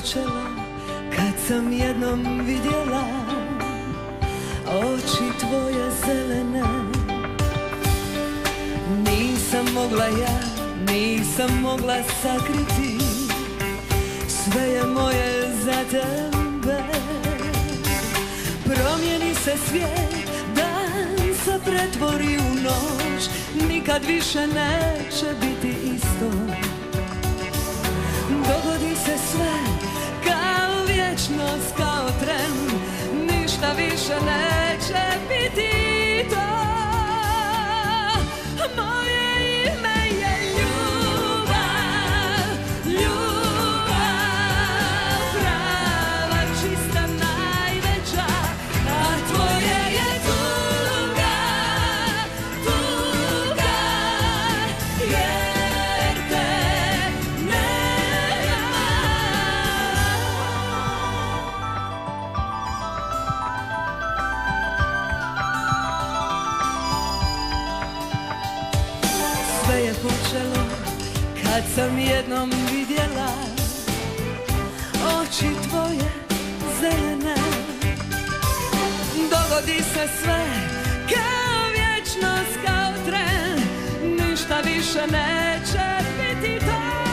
počelo kad sam jednom vidjela oči tvoje zelene. Nisam mogla ja, nisam mogla sakriti, sve je moje za tebe. Promijeni se svijet, dan se pretvori u noć, nikad više neće biti isto. Dogodi se sve kao vječnost, kao tren, ništa više neće biti to. Moje ime je ljubav, ljubav, prava, čista, najveća, a tvoje je tuga, tuga, jer te nema. Sve je počelo kad sam jednom vidjela oči tvoje zelene. Dogodi se sve kao vječnost, kao tren, ništa više neće biti to.